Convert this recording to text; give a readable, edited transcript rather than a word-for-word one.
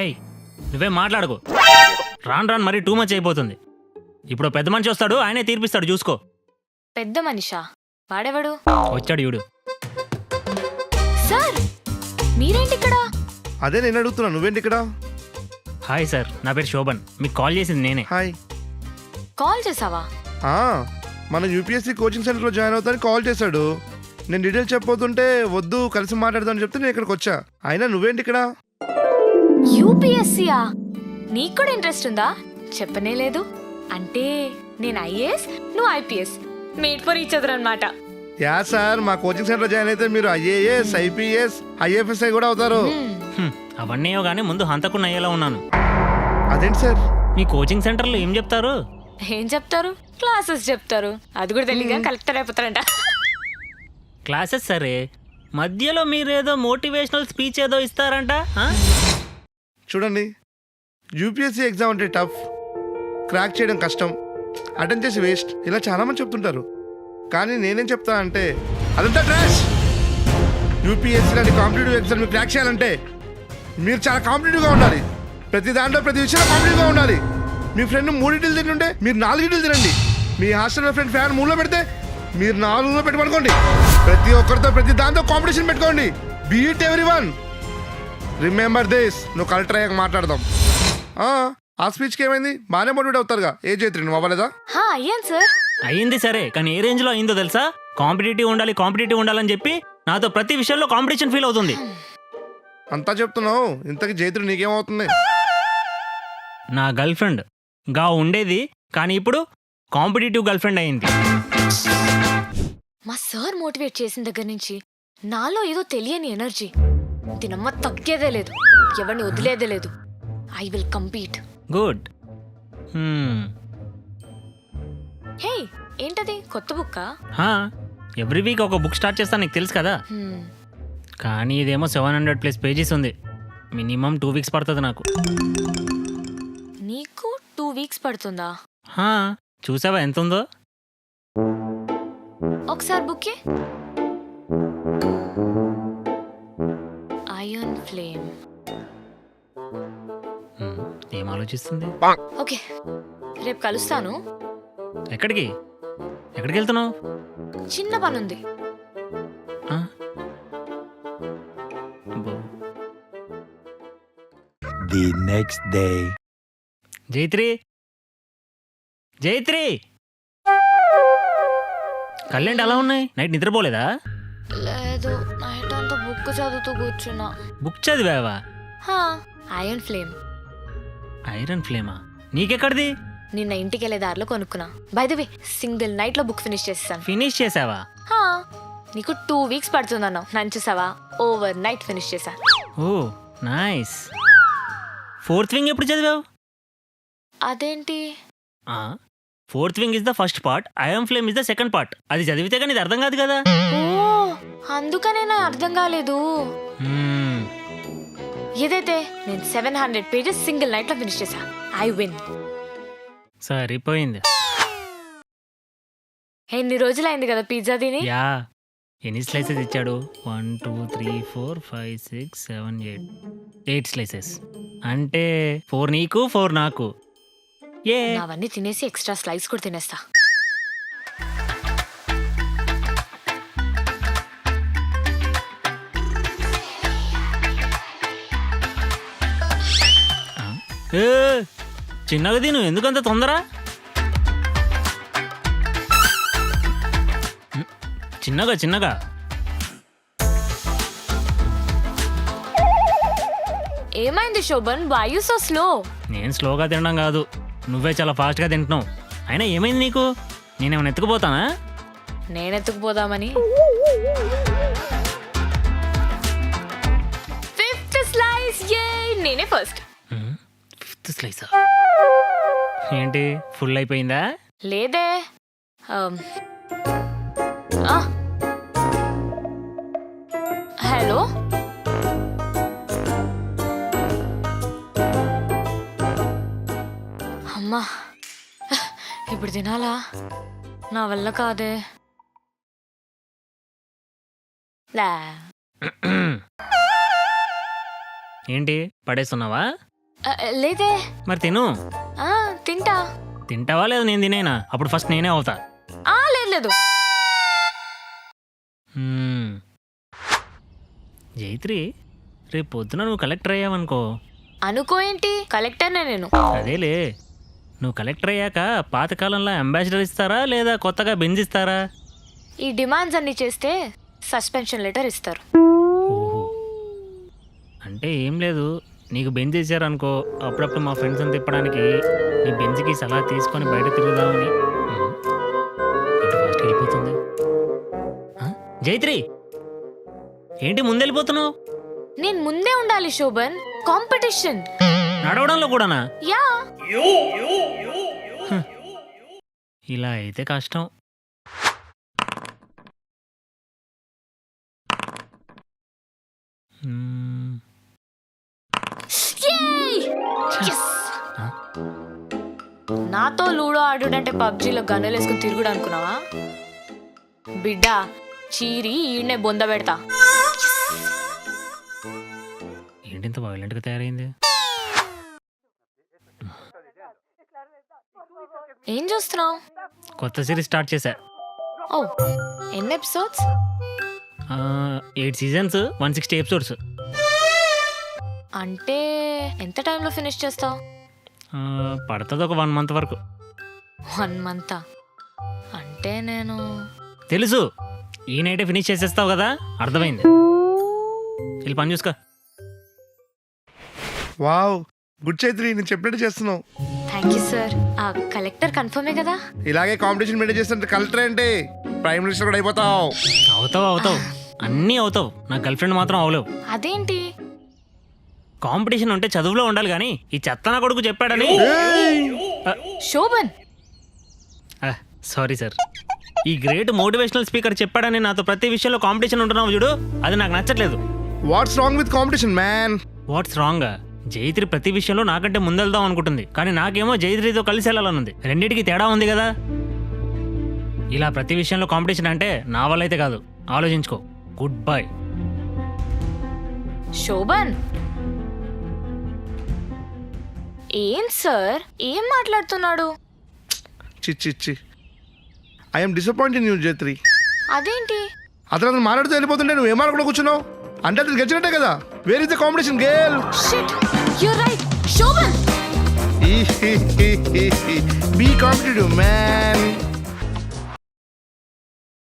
ఏయ్ నువ్వే మాట్లాడుకో. రాను రాను మరీ టూ మచ్ అయిపోతుంది. ఇప్పుడు పెద్ద మనిషి వస్తాడు, ఆయనే తీర్పిస్తాడు, చూసుకో. పెద్ద మనిషా? వాడెవడు? వచ్చాడు చూడు. సార్ మీరేంటి ఇక్కడ? అదే నేను అడుగుతున్నా, నువ్వేంటి ఇక్కడ? హాయ్ సార్, నా పేరు శోభన్. మీకు కాల్ చేసింది నేనే. హాయ్. కాల్ చేసావా? మన యూపీఎస్సీ కోచింగ్ సెంటర్లో జాయిన్ అవుతానికి కాల్ చేశాడు. నేను డీటెయిల్స్ చెప్పబోతుంటే వద్దు కలిసి మాట్లాడదామని చెప్తే నేను ఇక్కడికి వచ్చా. అయినా నువ్వేంటి ఇక్కడ? యూపీఎస్సీయా? నీకు కూడా ఇంట్రెస్ట్ ఉందా? చెప్పనే లేదు. అంటే నేను ఐఏఎస్, నువ్వు IPS, made for each other అన్నమాట. యా సార్, మా కోచింగ్ సెంటర్ జాయిన్ అయితే మీరు ఐఏఎస్, ఐపీఎస్, ఐఎఫ్ఎస్ఐ కూడా అవుతారు. అవన్నీ కానీ ముందు హంతకుండా అయ్యేలా ఉన్నాను. అదేంటి సార్? మీ కోచింగ్ సెంటర్లో ఏం చెప్తారు? ఏం చెప్తారు? క్లాసెస్ చెప్తారు. అది కూడా తెలియక కలెక్టర్ అయిపోతారంట. క్లాసెస్ సరే, మధ్యలో మీరేదో మోటివేషనల్ స్పీచ్ ఏదో ఇస్తారంట. చూడండి, యూపీఎస్సీ ఎగ్జామ్ అంటే టఫ్, క్రాక్ చేయడం కష్టం, అటెండ్ చేసి వేస్ట్, ఇలా చాలామంది చెప్తుంటారు. కానీ నేనేం చెప్తా అంటే అదంతా ట్రాష్. యూపీఎస్సీ లాంటి కాంపిటేటివ్ ఎగ్జామ్ మీరు క్రాక్ చేయాలంటే మీరు చాలా కాంపిటేటివ్గా ఉండాలి. ప్రతి దాంట్లో ప్రతి విషయంలో కాంపిటేటివ్గా ఉండాలి. మీ ఫ్రెండ్ 3 ఇడ్లీలు తింటుంటే మీరు 4 ఇడ్లీలు తినండి. మీ హాస్టల్లో ఫ్రెండ్ ఫ్యాన్ 3లో పెడితే మీరు 4లో పెట్టుకోండి. ప్రతి ఒక్కరితో ప్రతి దాంతో కాంపిటీషన్ పెట్టుకోండి. Beat everyone. Remember this. నువ్వు కలెక్టర్ అయ్యాక మాట్లాడదాం. ఆ స్పీచ్కి ఏమైంది? బాగానే మోటివేట్ అవుతారుగా. ఏ చైత్రి నువ్వు అవ్వలేదా? అయ్యాను సార్. అయ్యింది సరే, కానీ ఏ రేంజ్లో అయిందో తెలుసా? కాంపిటేటివ్ ఉండాలని చెప్పి నాతో ప్రతి విషయంలో కాంపిటీషన్ ఫీల్ అవుతుంది. అంతా చెప్తున్నావు, ఇంతకీ జైత్రి నీకేమవుతుంది? నా గర్ల్ ఫ్రెండ్ గా ఉండేది, కానీ ఇప్పుడు కాంపిటేటివ్ గర్ల్ ఫ్రెండ్ అయింది. మా సార్ మోటివేట్ చేసిన దగ్గర నుంచి నాలో ఏదో తెలియని ఎనర్జీ. తినమ్మ తగ్గేదే లేదు, ఎవరిని వదిలేదే లేదు. I will compete. గుడ్. హే, ఏంటది? కొత్త బుక్కా? ఎవ్రీ వీక్ ఒక బుక్ స్టార్ట్ చేస్తాను, నీకు తెలుసు కదా. కానీ ఇదేమో 700+ పేజెస్ ఉంది. మినిమం 2 వీక్స్ పడుతుంది నాకు. నీకు 2 వీక్స్ పడుతుందా? చూసావా ఎంత ఉందో? ఒకసారి బుక్కే. Iron flame. ఏం ఆలోచిస్తుంది? ఓకే, రేపు కలుస్తాను. ఎక్కడికి వెళ్తున్నావు? చిన్న పనుంది. The next day. జైత్రి కళ్ళేంటి అలా ఉన్నాయి? నైట్ నిద్రపోలేదా? లేదు, నైట్ అంతా బుక్ చదువుతూ కూర్చున్నా. బుక్ చదివావా? Iron Flame. ఐరన్ ఫ్లేమా? నీకెక్కడిది? నిన్న ఇంటికి వెళ్ళే దారిలో కొనుక్కున్నా. By the way, single night లో బుక్ ఫినిష్ చేసేసాను. ఫినిష్ చేసావా? నీకు 2 వీక్స్ పడుతుందన్నావు, నన్ను చూసావా? ఓవర్ నైట్ ఫినిష్ చేసా. ఓ నైస్. 4th వింగ్ ఎప్పుడు చదివావు? అదేంటి? 4th wing is the first part, iron flame is the second part. అది చదివితే కానీ ఇది అర్థం కాదు కదా. అందుకనే నా అర్థం కాలేదు. ఏదైతే నేను 700 పేజెస్ సింగిల్ నైట్ లో ఫినిష్ చేసా. I win. సరిపోయింది. ఎన్ని రోజులైంది కదా పిజ్జా తిని? యా. ఎన్ని స్లైసెస్ ఇచ్చాడు? 1 2 3 4 5 6 7 8 స్లైసెస్. అంటే 4 నీకు 4 నాకు. అవన్నీ తినేసి ఎక్స్ట్రా స్లైస్ కూడా తినేస్తా. చిన్నగా తిను, ఎందుకంత తొందర? చిన్నగా. ఏమైంది Shobhan? Why you so slow? నేను స్లోగా తినడం కాదు, నువ్వే చాలా ఫాస్ట్గా తింటున్నావు. అయినా ఏమైంది నీకు? నేనేమైనా ఎత్తుకుపోతానా? నేనెత్తుకుపోదామని. 5th slice. నేనే ఫస్ట్. 5th స్లైసా? ఏంటి ఫుల్ అయిపోయిందా? లేదే. హలో, అమ్మా ఇప్పుడు తినాలా? నా వల్ల కాదే. ఏంటి పడేస్తున్నావా? లేదే. మరి తిను. తింటా. తింటావా లేదా నేను తినేనా? అప్పుడు ఫస్ట్ నేనే అవుతా. లేదు లేదు. జైత్రి, రేపు పొద్దున నువ్వు కలెక్టర్ అయ్యావనుకో. అనుకో ఏంటి, కలెక్టర్నే నేను. అదేలే, నువ్వు కలెక్టర్ అయ్యాక పాతకాలంలో అంబాసిడర్ ఇస్తారా లేదా కొత్తగా బెంజ్ ఇస్తారా? ఈ డిమాండ్స్ అన్ని చేస్తే సస్పెన్షన్ లెటర్ ఇస్తారు. ఓహో, అంటే ఏం లేదు, నీకు బెంజ్ ఇచ్చారనుకో, అప్పుడప్పుడు మా ఫ్రెండ్స్ అని తిప్పడానికి నీ బెంజ్కి సలహా తీసుకొని బయట తిరుగుదామని. ఇంత ఫాస్ట్ వెళ్ళిపోతుంది. జైత్రి, ఏంటి ముందెళ్ళిపోతున్నావు? నేను ముందే ఉండాలి శోభన్, కాంపిటీషన్. నడవడంలో కూడానా? యా. ఇలా అయితే కష్టం. నాతో లూడో ఆడుడంటే పబ్జీలో గన్నులు వేసుకుని తిరుగుడు అనుకున్నావా? బిడ్డ చీరి ఈడనే బొంద పెడతా. ఏంటి ఇంత వైలెంట్గా తయారైంది? ఏం చూస్తున్నావు? కొత్త సిరీస్ స్టార్ట్ చేశా. ఓ, ఎన్ని ఎపిసోడ్స్? 8 seasons, 160 episodes. అంటే ఎంత టైంలో ఫినిష్ చేస్తావు? పడుతుంది ఒక 1 మంత్ వరకు. 1 మంత్ అంటే నేను తెలుసు, ఈ నైటే ఫినిష్ చేసేస్తావు కదా, అర్థమైంది. వెళ్ళి పని చూసుకో. వావ్, గుడ్ చైత్రి, నేను చెప్పినట్టు చేస్తున్నావు. Thank you sir. ఆ కలెక్టర్ కన్ఫర్మే కదా? ఇలాగే కాంపిటీషన్ మెయింటైన్ చేస్తుంటే కలెక్టర్ అంటే ప్రైమ్ మినిస్టర్ కూడా అయిపోతావు. అవుతావు, అన్నీ అవుతావు. నా గర్ల్ ఫ్రెండ్ మాత్రం అవలేవు. అదేంటి? కాంపిటీషన్ ఉంటే చదువులో ఉండాలి కానీ ఈ చెత్త నా కొడుకు చెప్పాడని. Shobhan, sorry sir. ఈ గ్రేట్ మోటివేషనల్ స్పీకర్ చెప్పాడని నాతో ప్రతి విషయంలో కాంపిటీషన్ ఉంటున్నావు చూడు, అది నాకు నచ్చట్లేదు. What's wrong with competition man? What's wrong? Jaitri ప్రతి విషయంలో నాకంటే ముందెళ్దాం అనుకుంటుంది, కానీ నాకేమో జైత్రితో కలిసి వెళ్ళాలనుంది. రెండింటికి తేడా ఉంది కదా. ఇలా ప్రతి విషయంలో కాంపిటీషన్ అంటే నా వల్ల అయితే కాదు, ఆలోచించుకో. Good bye. శోభన్, ఏం సార్, ఏం మాట్లాడుతున్నాడు? చిచ్చి, ఐఎమ్ డిసప్పాయింట్ ఇన్ యూ జైత్రి. అదేంటి? అతను మాట్లాడుతూ వెళ్ళిపోతుంటే నువ్వు ఏం మాట్లాడకుండా కూర్చున్నావు? అంటే అతను గెలిచినట్టే కదా. Where is the competition girl? Shit, you are right Shobhan. Be competitive man.